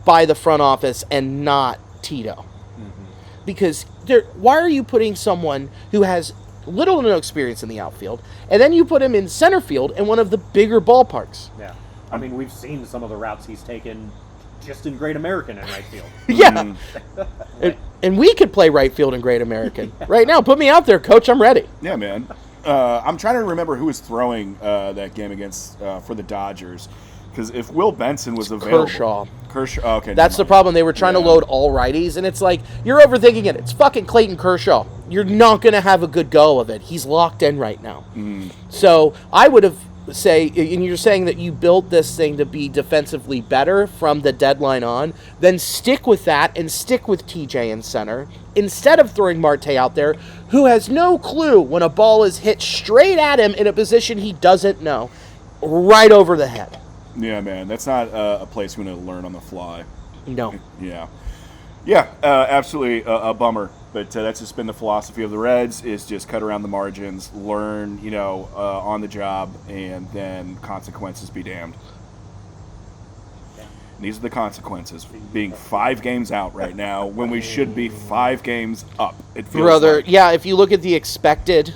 [SPEAKER 1] by the front office and not Tito. because why are you putting someone who has little to no experience in the outfield, and then you put him in center field in one of the bigger ballparks?
[SPEAKER 2] Yeah. I mean, we've seen some of the routes he's taken just in Great American in right field.
[SPEAKER 1] Yeah. And we could play right field in Great American. Right now, put me out there, coach. I'm ready.
[SPEAKER 3] Yeah, man. I'm trying to remember who was throwing that game against for the Dodgers. Because if Will Benson was available... Kershaw. Okay.
[SPEAKER 1] That's the problem. They were trying to load all righties, and it's like, you're overthinking it. It's fucking Clayton Kershaw. You're not going to have a good go of it. He's locked in right now. So I would have and you're saying that you built this thing to be defensively better from the deadline on, then stick with that and stick with TJ in center instead of throwing Marte out there, who has no clue when a ball is hit straight at him in a position he doesn't know, right over the head.
[SPEAKER 3] Yeah, man. That's not a place we're going to learn on the fly.
[SPEAKER 1] No.
[SPEAKER 3] Yeah. Yeah, absolutely a bummer. But that's just been the philosophy of the Reds, is just cut around the margins, learn, on the job, and then consequences be damned. And these are the consequences. Being 5 games out right now when we should be 5 games up. It feels
[SPEAKER 1] Brother,
[SPEAKER 3] like.
[SPEAKER 1] yeah, if you look at the expected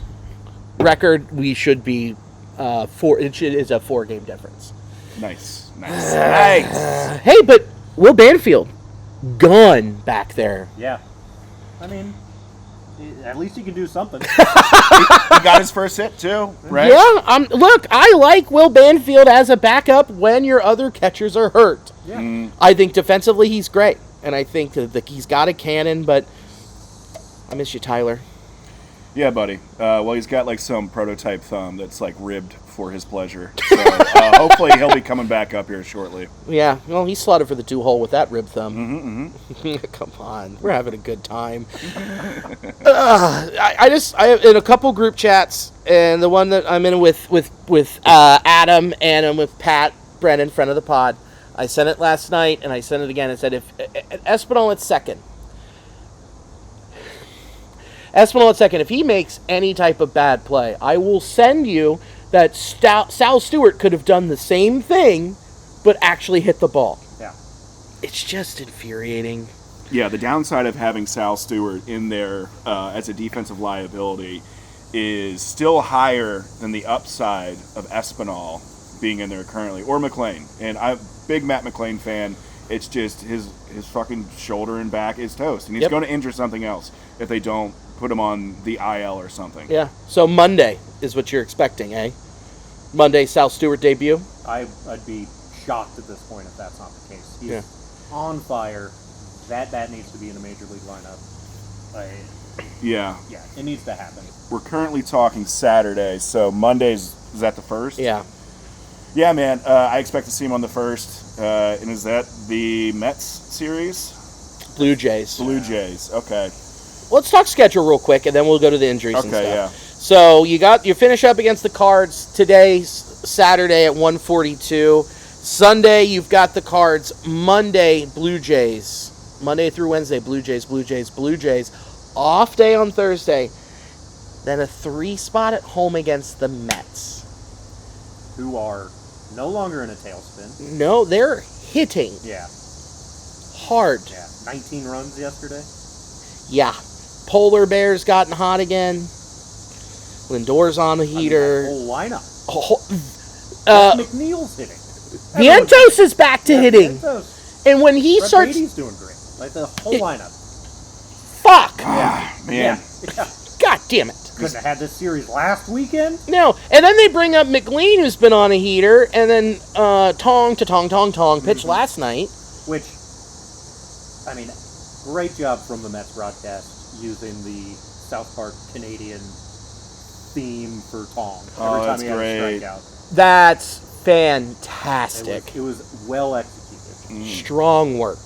[SPEAKER 1] record, we should be 4. It is a 4-game difference.
[SPEAKER 3] Nice. Nice.
[SPEAKER 1] Hey, but Will Banfield, gone back there.
[SPEAKER 2] Yeah. I mean, at least he can do something.
[SPEAKER 3] He got his first hit, too, right?
[SPEAKER 1] Yeah, look, I like Will Banfield as a backup when your other catchers are hurt.
[SPEAKER 2] Yeah.
[SPEAKER 1] I think defensively he's great, and I think that he's got a cannon, but I miss you, Tyler.
[SPEAKER 3] Yeah, buddy. Well, he's got like some prototype thumb that's like ribbed for his pleasure. So hopefully he'll be coming back up here shortly.
[SPEAKER 1] Yeah, well, he slotted for the 2-hole with that rib thumb. Come on, we're having a good time. I in a couple group chats, and the one that I'm in with Adam and I'm with Pat Brennan, friend of the pod. I sent it last night, and I sent it again. I said, if Espinal at second. Espinal at second, if he makes any type of bad play, I will send you that Sal Stewart could have done the same thing, but actually hit the ball.
[SPEAKER 2] Yeah.
[SPEAKER 1] It's just infuriating.
[SPEAKER 3] Yeah, the downside of having Sal Stewart in there as a defensive liability is still higher than the upside of Espinal being in there currently, or McLean. And I'm a big Matt McLean fan. It's just his fucking shoulder and back is toast. And he's going to injure something else if they don't put him on the IL or something.
[SPEAKER 1] Yeah. So Monday is what you're expecting, eh? Monday, Sal Stewart debut?
[SPEAKER 2] I'd be shocked at this point if that's not the case. He's on fire. That needs to be in a major league lineup.
[SPEAKER 3] Yeah,
[SPEAKER 2] it needs to happen.
[SPEAKER 3] We're currently talking Saturday, so Monday's, is that the first?
[SPEAKER 1] Yeah.
[SPEAKER 3] Yeah, man. I expect to see him on the first. And is that the Mets series?
[SPEAKER 1] Blue Jays.
[SPEAKER 3] Blue Jays. Okay.
[SPEAKER 1] Let's talk schedule real quick, and then we'll go to the injuries and stuff.
[SPEAKER 3] Okay, yeah.
[SPEAKER 1] So you finish up against the Cards today, Saturday at 1:42. Sunday, you've got the Cards. Monday, Blue Jays. Monday through Wednesday, Blue Jays, Blue Jays, Blue Jays. Off day on Thursday. Then a 3 spot at home against the Mets,
[SPEAKER 2] who are no longer in a tailspin.
[SPEAKER 1] No, they're hitting.
[SPEAKER 2] Yeah.
[SPEAKER 1] Hard.
[SPEAKER 2] Yeah. 19 runs yesterday.
[SPEAKER 1] Yeah. Polar Bears gotten hot again. Lindor's on the heater.
[SPEAKER 2] Whole lineup. McNeil's hitting.
[SPEAKER 1] Vientos is back to hitting.
[SPEAKER 2] Vientos.
[SPEAKER 1] And when he
[SPEAKER 2] Brett
[SPEAKER 1] starts...
[SPEAKER 2] Brady's doing great. Like the whole lineup.
[SPEAKER 1] Fuck!
[SPEAKER 3] Man.
[SPEAKER 2] Yeah.
[SPEAKER 1] God damn it.
[SPEAKER 2] Couldn't have had this series last weekend.
[SPEAKER 1] No. And then they bring up McLean, who's been on a heater, and then Tong pitched last night.
[SPEAKER 2] Which, I mean, great job from the Mets broadcast using the South Park Canadian theme for Tong. Every time he had a strikeout.
[SPEAKER 1] That's fantastic.
[SPEAKER 2] It was well executed.
[SPEAKER 1] Strong work.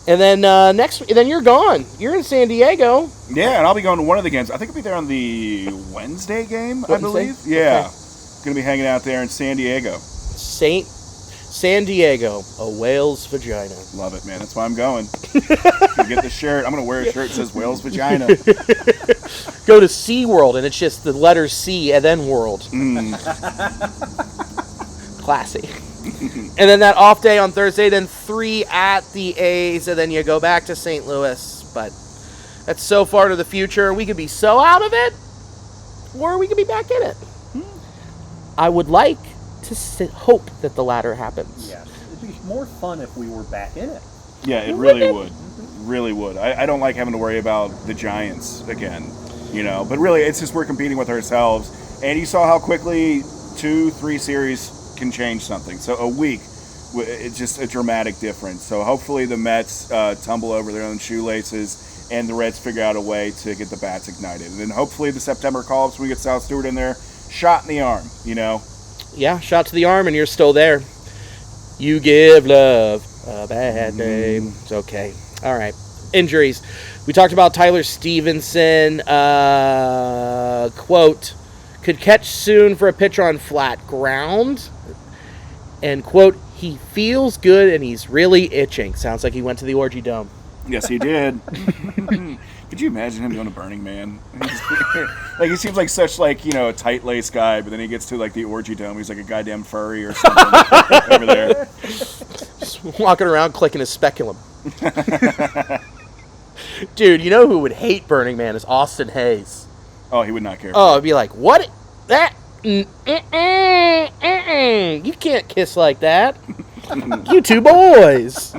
[SPEAKER 1] And then then you're gone. You're in San Diego.
[SPEAKER 3] Yeah, and I'll be going to one of the games. I think I'll be there on the Wednesday game, I believe. Yeah.
[SPEAKER 1] Okay.
[SPEAKER 3] Going to be hanging out there in San Diego.
[SPEAKER 1] San Diego, a whale's vagina.
[SPEAKER 3] Love it, man. That's why I'm going. Get the shirt. I'm going to wear a shirt that says whale's vagina.
[SPEAKER 1] Go to SeaWorld, and it's just the letters C and then world. Classy. And then that off day on Thursday, then 3 at the A's, and then you go back to St. Louis. But That's so far to the future. We could be so out of it, or we could be back in it. I would like to hope that the latter happens.
[SPEAKER 2] Yeah, it'd be more fun if we were back in it.
[SPEAKER 3] Yeah, it really would. Really would. I don't like having to worry about the Giants again, But really, it's just we're competing with ourselves. And you saw how quickly 2-3 series can change something. So a week, it's just a dramatic difference. So hopefully the Mets tumble over their own shoelaces and the Reds figure out a way to get the bats ignited. And then hopefully the September call-ups, we get Sal Stewart in there, shot in the arm,
[SPEAKER 1] Yeah, shot to the arm and you're still there. You give love a bad name. It's okay. All right. Injuries. We talked about Tyler Stevenson. Quote, could catch soon for a pitcher on flat ground. And quote, he feels good and he's really itching. Sounds like he went to the Orgy Dome.
[SPEAKER 3] Yes, he did. Could you imagine him going to Burning Man? Like he seems like such a tight-laced guy, but then he gets to the Orgy Dome, he's like a goddamn furry or something over there.
[SPEAKER 1] Just walking around clicking his speculum. Dude, you know who would hate Burning Man is Austin Hayes.
[SPEAKER 3] Oh, he would not care.
[SPEAKER 1] Oh, I'd be like, what? That? You can't kiss like that. You two boys.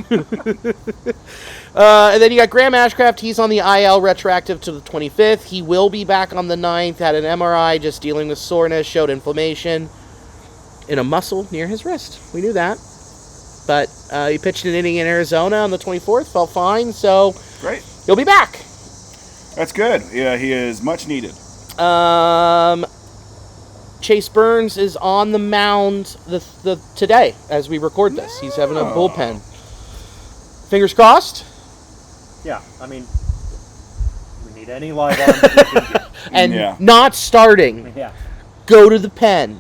[SPEAKER 1] And then you got Graham Ashcraft. He's on the IL retroactive to the 25th. He will be back on the 9th. Had an MRI, just dealing with soreness, showed inflammation in a muscle near his wrist. We knew that. But he pitched an inning in Arizona on the 24th. Felt fine, so
[SPEAKER 3] great.
[SPEAKER 1] He'll be back.
[SPEAKER 3] That's good. Yeah, he is much needed.
[SPEAKER 1] Chase Burns is on the mound today as we record this. He's having a bullpen. Fingers crossed.
[SPEAKER 2] Yeah, I mean, we need any live arms we can get.
[SPEAKER 1] And not starting.
[SPEAKER 2] Yeah,
[SPEAKER 1] Go to the pen.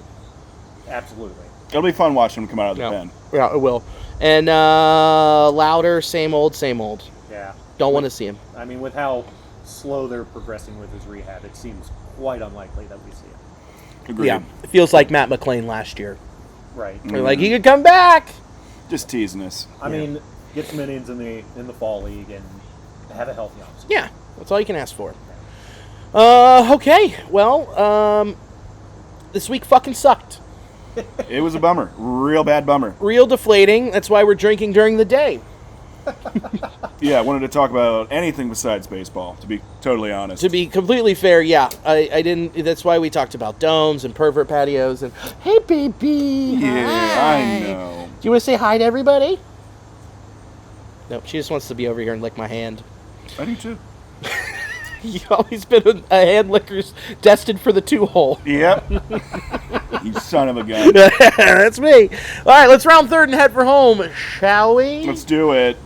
[SPEAKER 2] absolutely.
[SPEAKER 3] It'll be fun watching him come out of the pen.
[SPEAKER 1] Yeah, it will. And Louder, same old, same old.
[SPEAKER 2] Yeah.
[SPEAKER 1] Don't want to see him.
[SPEAKER 2] I mean, with how slow they're progressing with his rehab, it seems quite unlikely that we see him.
[SPEAKER 3] Agreed.
[SPEAKER 1] Yeah, it feels like Matt McClain last year.
[SPEAKER 2] Right.
[SPEAKER 1] They're like, he could come back.
[SPEAKER 3] Just teasing us.
[SPEAKER 2] I mean, get some innings in the fall league and have a healthy offseason.
[SPEAKER 1] Yeah, that's all you can ask for. Okay, well, this week fucking sucked.
[SPEAKER 3] It was a bummer. Real bad bummer.
[SPEAKER 1] Real deflating. That's why we're drinking during the day.
[SPEAKER 3] Yeah, I wanted to talk about anything besides baseball, to be totally honest.
[SPEAKER 1] To be completely fair, yeah, I didn't. That's why we talked about domes and pervert patios and hey, baby.
[SPEAKER 3] Yeah,
[SPEAKER 1] hi.
[SPEAKER 3] I know.
[SPEAKER 1] Do you want to say hi to everybody? No, she just wants to be over here and lick my hand.
[SPEAKER 3] I do too.
[SPEAKER 1] You've always been a hand licker's destined for the 2-hole.
[SPEAKER 3] Yep. You son of a gun.
[SPEAKER 1] That's me. All right, let's round third and head for home, shall we?
[SPEAKER 3] Let's do it.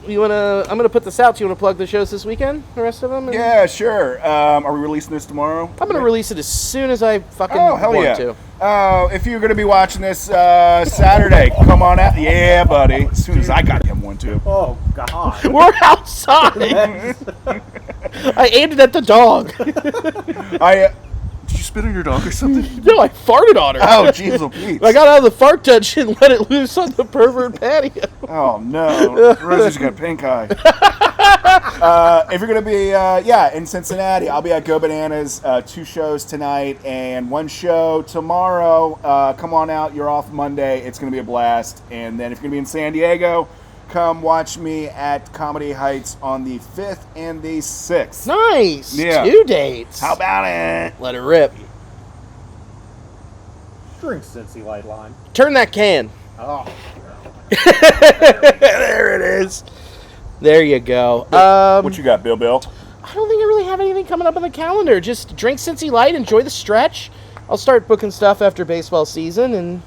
[SPEAKER 1] I'm gonna put this out. Do you want to plug the shows this weekend? The rest of them?
[SPEAKER 3] Yeah, sure. Are we releasing this tomorrow?
[SPEAKER 1] I'm gonna release it as soon as I fucking
[SPEAKER 3] hell
[SPEAKER 1] want
[SPEAKER 3] yeah.
[SPEAKER 1] to.
[SPEAKER 3] If you're gonna be watching this Saturday, come on out. Yeah, buddy. As soon as I got him one too.
[SPEAKER 2] Oh, God.
[SPEAKER 1] We're outside. I aimed it at the dog.
[SPEAKER 3] Did you spit on your dog or something?
[SPEAKER 1] No, I farted on her.
[SPEAKER 3] Oh, jeez, oh, Pete.
[SPEAKER 1] I got out of the fart touch and let it loose on the pervert patio.
[SPEAKER 3] Oh, no. Rosie's got pink eye. If you're going to be, in Cincinnati, I'll be at Go Bananas, 2 shows tonight and 1 show tomorrow. Come on out. You're off Monday. It's going to be a blast. And then if you're going to be in San Diego, come watch me at Comedy Heights on the 5th and the 6th.
[SPEAKER 1] Nice.
[SPEAKER 3] Yeah.
[SPEAKER 1] 2 dates.
[SPEAKER 3] How about it?
[SPEAKER 1] Let it rip.
[SPEAKER 2] Drink Cincy Light line.
[SPEAKER 1] Turn that can.
[SPEAKER 2] Oh.
[SPEAKER 1] There it is. There you go.
[SPEAKER 3] What you got, Bill?
[SPEAKER 1] I don't think I really have anything coming up on the calendar. Just drink Cincy Light, enjoy the stretch. I'll start booking stuff after baseball season, and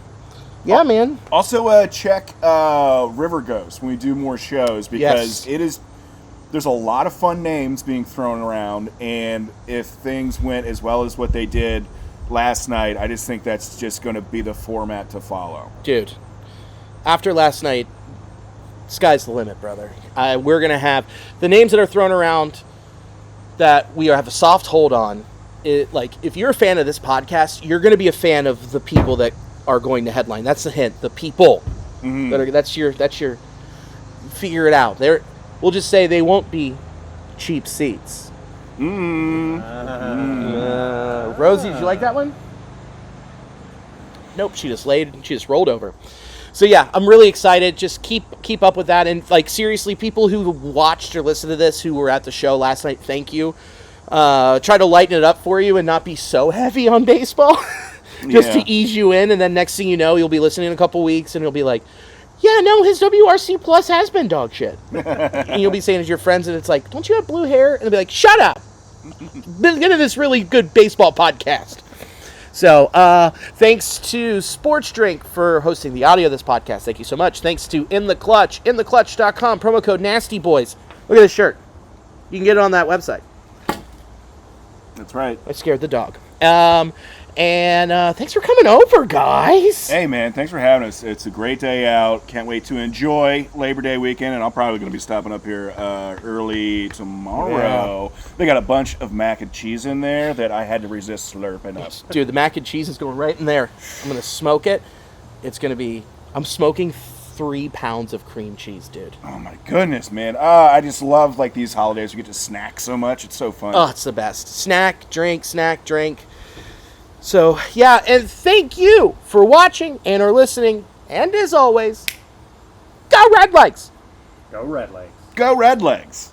[SPEAKER 1] yeah, man.
[SPEAKER 3] Also, check River Ghost when we do more shows, because there's a lot of fun names being thrown around, and if things went as well as what they did last night, I just think that's just going to be the format to follow.
[SPEAKER 1] Dude, after last night, sky's the limit, brother. We're going to have the names that are thrown around that we have a soft hold on. If you're a fan of this podcast, you're going to be a fan of the people that are going to headline. That's the hint. The people.
[SPEAKER 3] Mm-hmm.
[SPEAKER 1] That's your figure it out. We'll just say they won't be cheap seats.
[SPEAKER 2] Rosie,
[SPEAKER 1] did you like that one? Nope, she just rolled over. So yeah, I'm really excited. Just keep up with that. And like seriously, people who watched or listened to this who were at the show last night, thank you. Try to lighten it up for you and not be so heavy on baseball. Just to ease you in, and then next thing you know, you'll be listening in a couple weeks and you'll be like, yeah, no, his WRC Plus has been dog shit. And you'll be saying to your friends, and it's like, don't you have blue hair? And they'll be like, shut up. Get into this really good baseball podcast. So, thanks to Sports Drink for hosting the audio of this podcast. Thank you so much. Thanks to In the Clutch, intheclutch.com, promo code Nasty Boys. Look at this shirt. You can get it on that website.
[SPEAKER 3] That's right.
[SPEAKER 1] I scared the dog. And thanks for coming over, guys.
[SPEAKER 3] Hey, man, thanks for having us. It's a great day out. Can't wait to enjoy Labor Day weekend, and I'm probably going to be stopping up here early tomorrow. Yeah. They got a bunch of mac and cheese in there that I had to resist slurping up.
[SPEAKER 1] Dude, the mac and cheese is going right in there. I'm going to smoke it. It's going to be... I'm smoking 3 pounds of cream cheese, dude.
[SPEAKER 3] Oh, my goodness, man. I just love, like, these holidays. We get to snack so much. It's so fun.
[SPEAKER 1] Oh, it's the best. Snack, drink. So, yeah, and thank you for watching and or listening. And as always, go Red Legs!
[SPEAKER 2] Go Red Legs.
[SPEAKER 3] Go Red Legs.